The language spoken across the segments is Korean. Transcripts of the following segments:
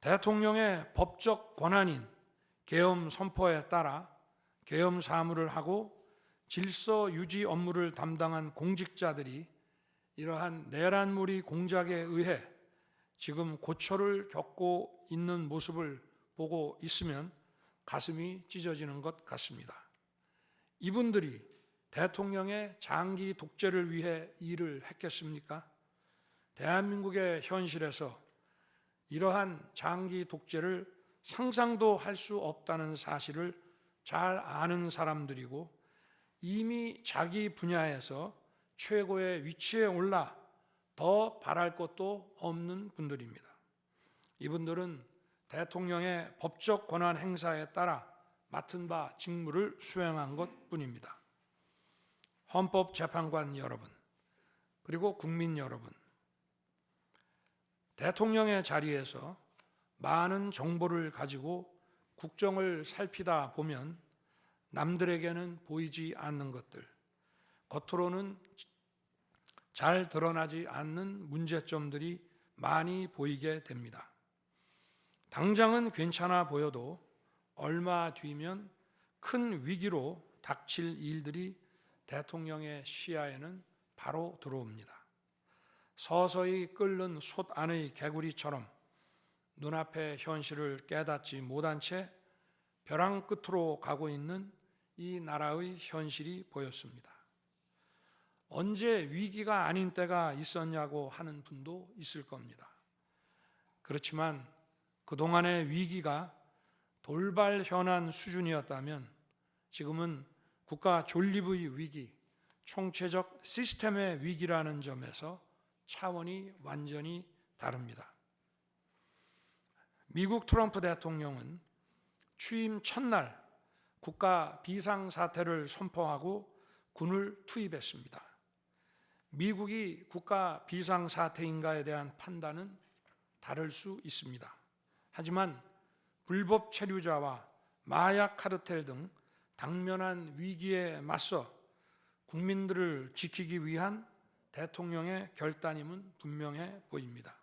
대통령의 법적 권한인 계엄 선포에 따라 계엄 사무를 하고 질서 유지 업무를 담당한 공직자들이 이러한 내란무리 공작에 의해 지금 고초를 겪고 있는 모습을 보고 있으면 가슴이 찢어지는 것 같습니다. 이분들이 대통령의 장기 독재를 위해 일을 했겠습니까? 대한민국의 현실에서 이러한 장기 독재를 상상도 할 수 없다는 사실을 잘 아는 사람들이고 이미 자기 분야에서 최고의 위치에 올라 더 바랄 것도 없는 분들입니다. 이분들은 대통령의 법적 권한 행사에 따라 맡은 바 직무를 수행한 것뿐입니다. 헌법재판관 여러분, 그리고 국민 여러분, 대통령의 자리에서 많은 정보를 가지고 국정을 살피다 보면 남들에게는 보이지 않는 것들, 겉으로는 잘 드러나지 않는 문제점들이 많이 보이게 됩니다. 당장은 괜찮아 보여도 얼마 뒤면 큰 위기로 닥칠 일들이 대통령의 시야에는 바로 들어옵니다. 서서히 끓는 솥 안의 개구리처럼 눈앞의 현실을 깨닫지 못한 채 벼랑 끝으로 가고 있는 이 나라의 현실이 보였습니다. 언제 위기가 아닌 때가 있었냐고 하는 분도 있을 겁니다. 그렇지만 그동안의 위기가 돌발 현안 수준이었다면 지금은 국가 존립의 위기, 총체적 시스템의 위기라는 점에서 차원이 완전히 다릅니다. 미국 트럼프 대통령은 취임 첫날 국가 비상사태를 선포하고 군을 투입했습니다. 미국이 국가 비상사태인가에 대한 판단은 다를 수 있습니다. 하지만 불법 체류자와 마약 카르텔 등 당면한 위기에 맞서 국민들을 지키기 위한 대통령의 결단임은 분명해 보입니다.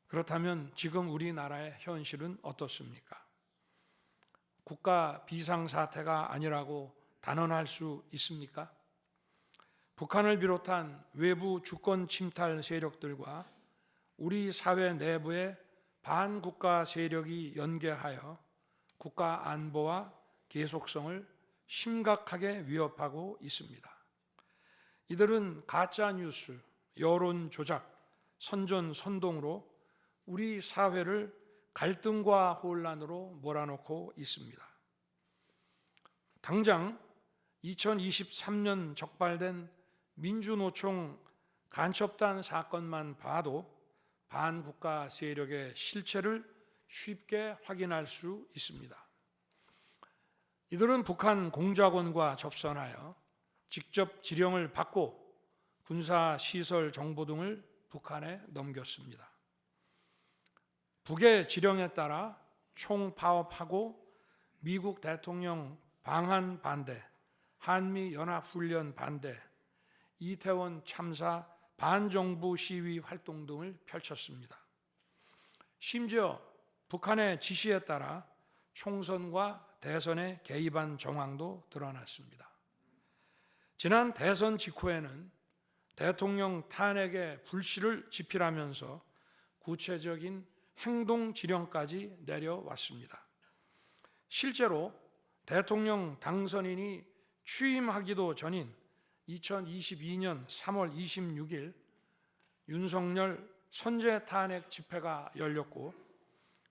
그렇다면 지금 우리나라의 현실은 어떻습니까? 국가 비상사태가 아니라고 단언할 수 있습니까? 북한을 비롯한 외부 주권 침탈 세력들과 우리 사회 내부의 반국가 세력이 연계하여 국가 안보와 계속성을 심각하게 위협하고 있습니다. 이들은 가짜뉴스, 여론 조작, 선전선동으로 우리 사회를 갈등과 혼란으로 몰아넣고 있습니다. 당장 2023년 적발된 민주노총 간첩단 사건만 봐도 반국가 세력의 실체를 쉽게 확인할 수 있습니다. 이들은 북한 공작원과 접선하여 직접 지령을 받고 군사시설 정보 등을 북한에 넘겼습니다. 북의 지령에 따라 총파업하고 미국 대통령 방한 반대, 한미연합훈련 반대, 이태원 참사 반정부 시위 활동 등을 펼쳤습니다. 심지어 북한의 지시에 따라 총선과 대선에 개입한 정황도 드러났습니다. 지난 대선 직후에는 대통령 탄핵의 불씨를 지필하면서 구체적인 행동 지령까지 내려왔습니다. 실제로 대통령 당선인이 취임하기도 전인 2022년 3월 26일 윤석열 선제 탄핵 집회가 열렸고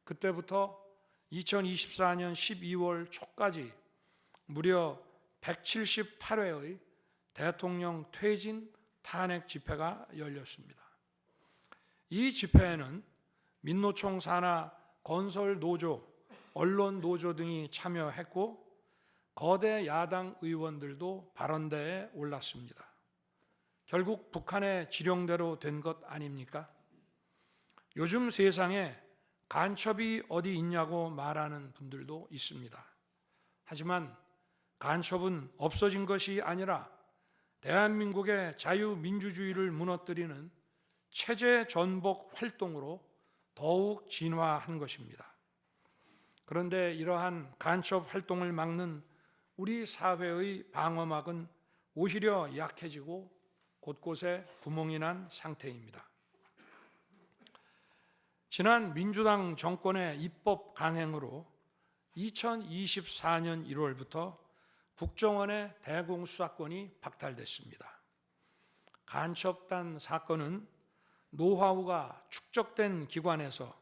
그때부터 2024년 12월 초까지 무려 178회의 대통령 퇴진 탄핵 집회가 열렸습니다. 이 집회에는 민노총 산하 건설노조, 언론노조 등이 참여했고 거대 야당 의원들도 발언대에 올랐습니다. 결국 북한의 지령대로 된 것 아닙니까? 요즘 세상에 간첩이 어디 있냐고 말하는 분들도 있습니다. 하지만 간첩은 없어진 것이 아니라 대한민국의 자유민주주의를 무너뜨리는 체제 전복 활동으로 더욱 진화한 것입니다. 그런데 이러한 간첩 활동을 막는 우리 사회의 방어막은 오히려 약해지고 곳곳에 구멍이 난 상태입니다. 지난 민주당 정권의 입법 강행으로 2024년 1월부터 국정원의 대공수사권이 박탈됐습니다. 간첩단 사건은 노하우가 축적된 기관에서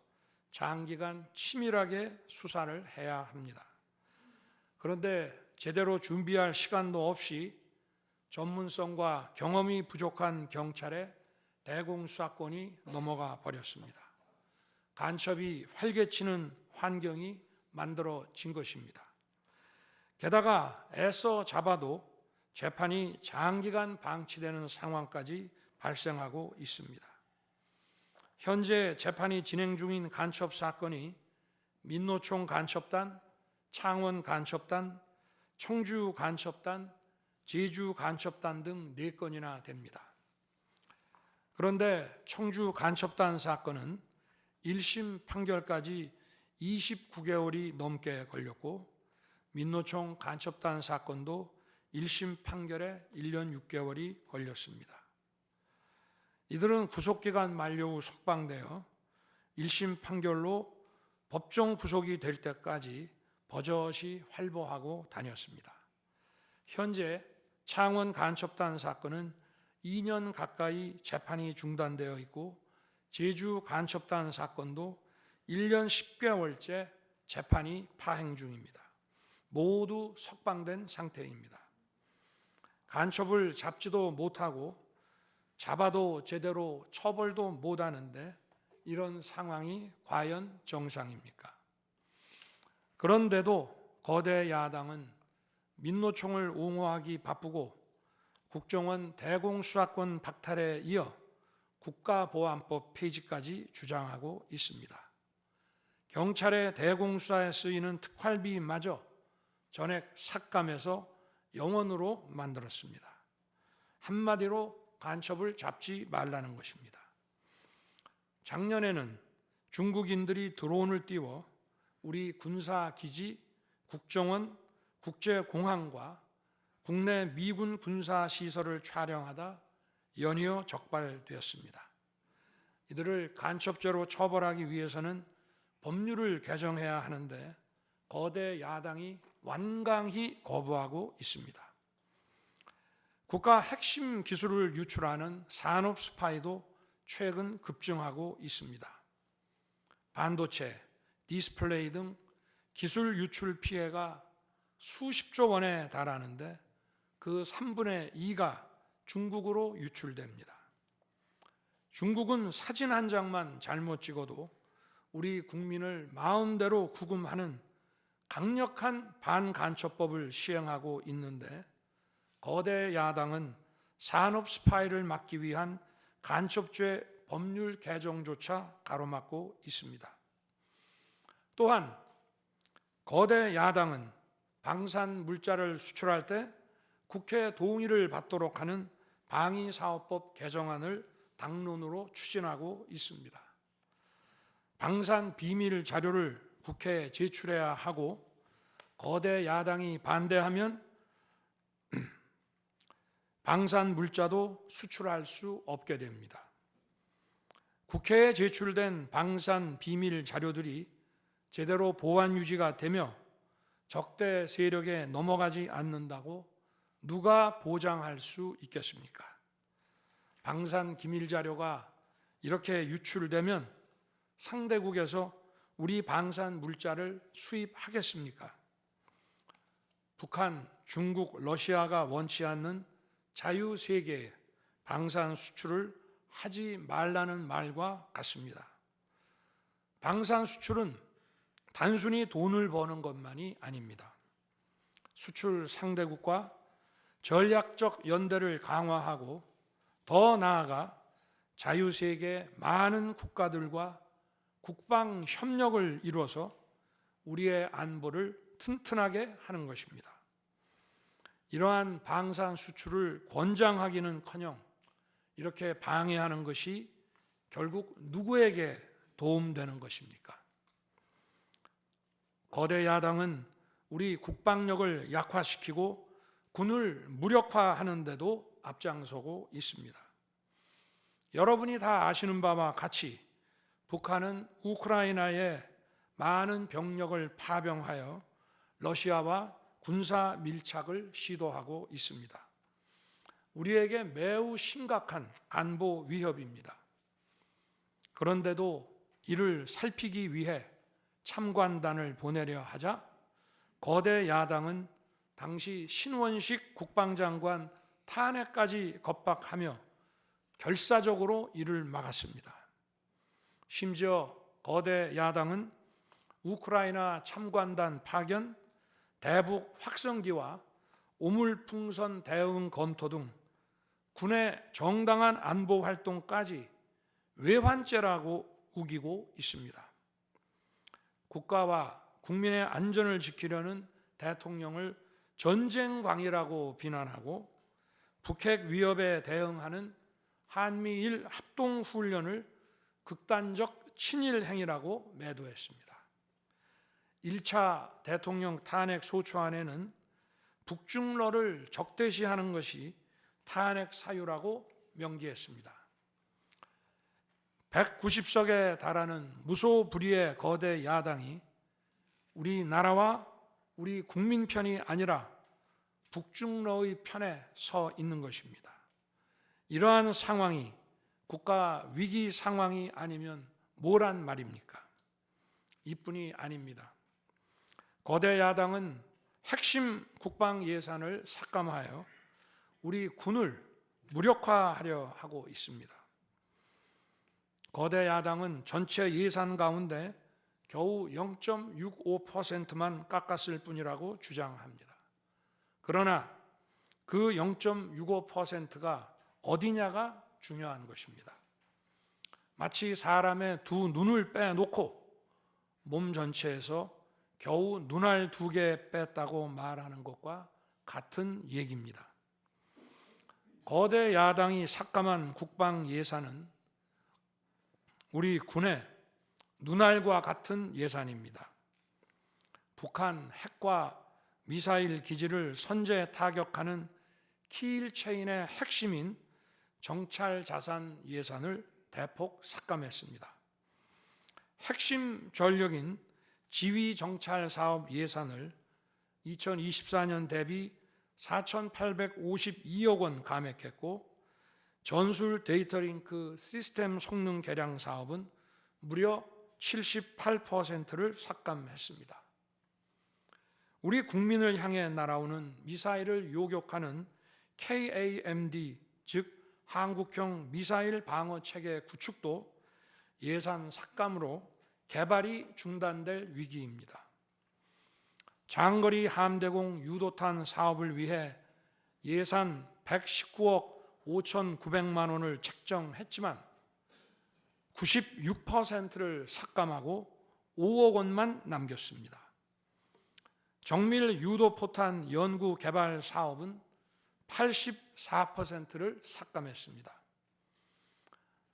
장기간 치밀하게 수사를 해야 합니다. 그런데 제대로 준비할 시간도 없이 전문성과 경험이 부족한 경찰에 대공수사권이 넘어가 버렸습니다. 간첩이 활개치는 환경이 만들어진 것입니다. 게다가 애써 잡아도 재판이 장기간 방치되는 상황까지 발생하고 있습니다. 현재 재판이 진행 중인 간첩 사건이 민노총 간첩단, 창원 간첩단, 청주 간첩단, 제주 간첩단 등 4건이나 됩니다. 그런데 청주 간첩단 사건은 1심 판결까지 29개월이 넘게 걸렸고 민노총 간첩단 사건도 1심 판결에 1년 6개월이 걸렸습니다. 이들은 구속기간 만료 후 석방되어 1심 판결로 법정 구속이 될 때까지 버젓이 활보하고 다녔습니다. 현재 창원 간첩단 사건은 2년 가까이 재판이 중단되어 있고 제주 간첩단 사건도 1년 10개월째 재판이 파행 중입니다. 모두 석방된 상태입니다. 간첩을 잡지도 못하고 잡아도 제대로 처벌도 못하는데 이런 상황이 과연 정상입니까? 그런데도 거대 야당은 민노총을 옹호하기 바쁘고 국정원 대공수사권 박탈에 이어 국가보안법 폐지까지 주장하고 있습니다. 경찰의 대공수사에 쓰이는 특활비마저 전액 삭감해서 영원으로 만들었습니다. 한마디로 간첩을 잡지 말라는 것입니다. 작년에는 중국인들이 드론을 띄워 우리 군사기지, 국정원, 국제공항과 국내 미군 군사시설을 촬영하다 연이어 적발되었습니다. 이들을 간첩죄로 처벌하기 위해서는 법률을 개정해야 하는데 거대 야당이 완강히 거부하고 있습니다. 국가 핵심 기술을 유출하는 산업 스파이도 최근 급증하고 있습니다. 반도체, 디스플레이 등 기술 유출 피해가 수십조 원에 달하는데 그 3분의 2가 중국으로 유출됩니다. 중국은 사진 한 장만 잘못 찍어도 우리 국민을 마음대로 구금하는 강력한 반간첩법을 시행하고 있는데 거대 야당은 산업 스파이를 막기 위한 간첩죄 법률 개정조차 가로막고 있습니다. 또한 거대 야당은 방산 물자를 수출할 때 국회 동의를 받도록 하는 방위사업법 개정안을 당론으로 추진하고 있습니다. 방산 비밀 자료를 국회에 제출해야 하고 거대 야당이 반대하면 방산 물자도 수출할 수 없게 됩니다. 국회에 제출된 방산 비밀 자료들이 제대로 보안 유지가 되며 적대 세력에 넘어가지 않는다고 누가 보장할 수 있겠습니까? 방산 기밀 자료가 이렇게 유출되면 상대국에서 우리 방산 물자를 수입하겠습니까? 북한, 중국, 러시아가 원치 않는 자유세계에 방산 수출을 하지 말라는 말과 같습니다. 방산 수출은 단순히 돈을 버는 것만이 아닙니다. 수출 상대국과 전략적 연대를 강화하고 더 나아가 자유세계 많은 국가들과 국방 협력을 이루어서 우리의 안보를 튼튼하게 하는 것입니다. 이러한 방산 수출을 권장하기는커녕 이렇게 방해하는 것이 결국 누구에게 도움되는 것입니까? 거대 야당은 우리 국방력을 약화시키고 군을 무력화하는 데도 앞장서고 있습니다. 여러분이 다 아시는 바와 같이 북한은 우크라이나에 많은 병력을 파병하여 러시아와 군사 밀착을 시도하고 있습니다. 우리에게 매우 심각한 안보 위협입니다. 그런데도 이를 살피기 위해 참관단을 보내려 하자 거대 야당은 당시 신원식 국방장관 탄핵까지 겁박하며 결사적으로 이를 막았습니다. 심지어 거대 야당은 우크라이나 참관단 파견, 대북 확성기와 오물풍선 대응 검토 등 군의 정당한 안보 활동까지 외환죄라고 우기고 있습니다. 국가와 국민의 안전을 지키려는 대통령을 전쟁광이라고 비난하고 북핵 위협에 대응하는 한미일 합동훈련을 극단적 친일 행위라고 매도했습니다. 1차 대통령 탄핵 소추안에는 북중러를 적대시하는 것이 탄핵 사유라고 명기했습니다. 190석에 달하는 무소불위의 거대 야당이 우리나라와 우리 국민 편이 아니라 북중러의 편에 서 있는 것입니다. 이러한 상황이 국가 위기 상황이 아니면 뭐란 말입니까? 이뿐이 아닙니다. 거대 야당은 핵심 국방 예산을 삭감하여 우리 군을 무력화하려 하고 있습니다. 거대 야당은 전체 예산 가운데 겨우 0.65%만 깎았을 뿐이라고 주장합니다. 그러나 그 0.65%가 어디냐가 중요한 것입니다. 마치 사람의 두 눈을 빼놓고 몸 전체에서 겨우 눈알 2개 뺐다고 말하는 것과 같은 얘기입니다. 거대 야당이 삭감한 국방 예산은 우리 군의 눈알과 같은 예산입니다. 북한 핵과 미사일 기지를 선제 타격하는 키일체인의 핵심인 정찰 자산 예산을 대폭 삭감했습니다. 핵심 전력인 지휘 정찰 사업 예산을 2024년 대비 4,852억 원 감액했고 전술 데이터링크 시스템 성능 개량 사업은 무려 78%를 삭감했습니다. 우리 국민을 향해 날아오는 미사일을 요격하는 KAMD, 즉 한국형 미사일 방어 체계 구축도 예산 삭감으로 개발이 중단될 위기입니다. 장거리 함대공 유도탄 사업을 위해 예산 119억 5,900만 원을 책정했지만 96%를 삭감하고 5억 원만 남겼습니다. 정밀 유도포탄 연구 개발 사업은 84%를 삭감했습니다.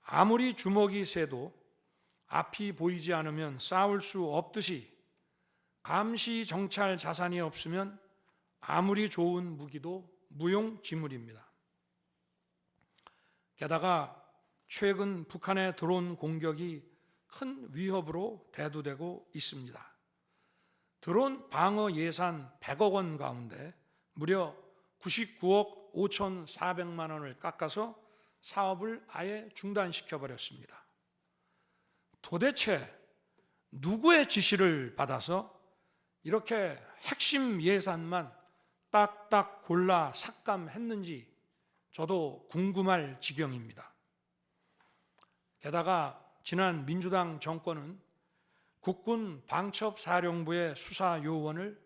아무리 주먹이 세도 앞이 보이지 않으면 싸울 수 없듯이 감시 정찰 자산이 없으면 아무리 좋은 무기도 무용지물입니다. 게다가 최근 북한의 드론 공격이 큰 위협으로 대두되고 있습니다. 드론 방어 예산 100억 원 가운데 무려 99억 5,400만 원을 깎아서 사업을 아예 중단시켜버렸습니다. 도대체 누구의 지시를 받아서 이렇게 핵심 예산만 딱딱 골라 삭감했는지 저도 궁금할 지경입니다. 게다가 지난 민주당 정권은 국군 방첩사령부의 수사 요원을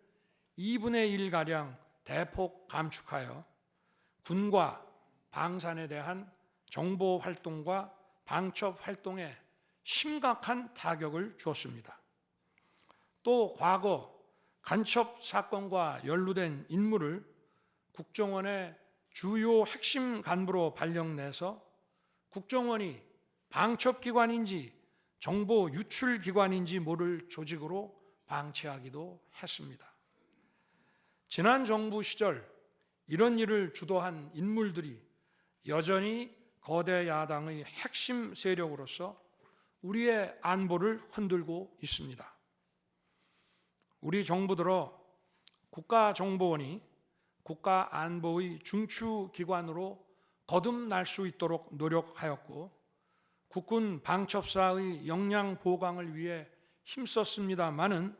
2분의 1가량 대폭 감축하여 군과 방산에 대한 정보 활동과 방첩 활동에 심각한 타격을 주었습니다. 또 과거 간첩 사건과 연루된 인물을 국정원의 주요 핵심 간부로 발령내서 국정원이 방첩기관인지 정보 유출 기관인지 모를 조직으로 방치하기도 했습니다. 지난 정부 시절 이런 일을 주도한 인물들이 여전히 거대 야당의 핵심 세력으로서 우리의 안보를 흔들고 있습니다. 우리 정부 들어 국가정보원이 국가안보의 중추기관으로 거듭날 수 있도록 노력하였고 국군 방첩사의 역량 보강을 위해 힘썼습니다마는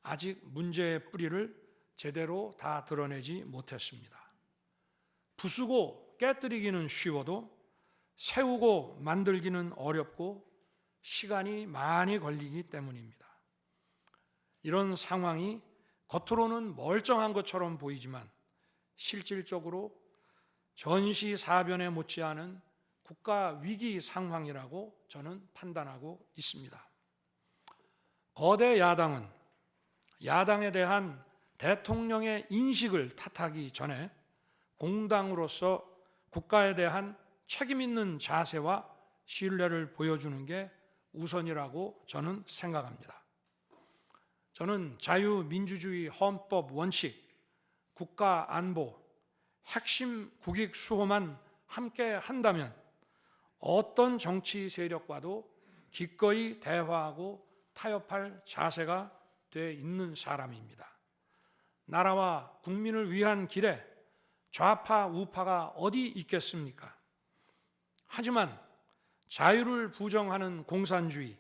아직 문제의 뿌리를 제대로 다 드러내지 못했습니다. 부수고 깨뜨리기는 쉬워도 세우고 만들기는 어렵고 시간이 많이 걸리기 때문입니다. 이런 상황이 겉으로는 멀쩡한 것처럼 보이지만 실질적으로 전시사변에 못지않은 국가 위기 상황이라고 저는 판단하고 있습니다. 거대 야당은 야당에 대한 대통령의 인식을 탓하기 전에 공당으로서 국가에 대한 책임 있는 자세와 신뢰를 보여주는 게 우선이라고 저는 생각합니다. 저는 자유민주주의 헌법 원칙, 국가 안보, 핵심 국익 수호만 함께 한다면 어떤 정치 세력과도 기꺼이 대화하고 타협할 자세가 돼 있는 사람입니다. 나라와 국민을 위한 길에 좌파 우파가 어디 있겠습니까? 하지만 자유를 부정하는 공산주의,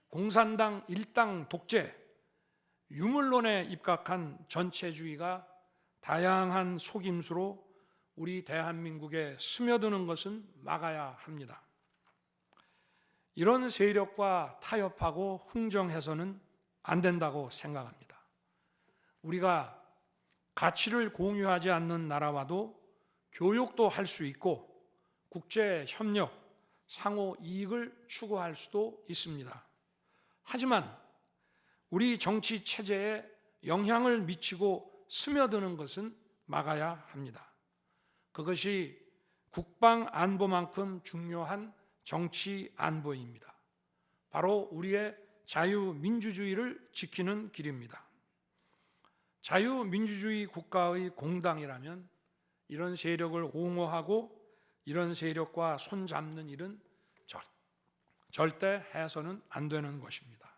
공산당 일당 독재, 유물론에 입각한 전체주의가 다양한 속임수로 우리 대한민국에 스며드는 것은 막아야 합니다. 이런 세력과 타협하고 흥정해서는 안 된다고 생각합니다. 우리가 가치를 공유하지 않는 나라와도 교역도 할 수 있고 국제 협력, 상호 이익을 추구할 수도 있습니다. 하지만 우리 정치 체제에 영향을 미치고 스며드는 것은 막아야 합니다. 그것이 국방 안보만큼 중요한 정치 안보입니다. 바로 우리의 자유민주주의를 지키는 길입니다. 자유민주주의 국가의 공당이라면 이런 세력을 옹호하고 이런 세력과 손잡는 일은 절대 해서는 안 되는 것입니다.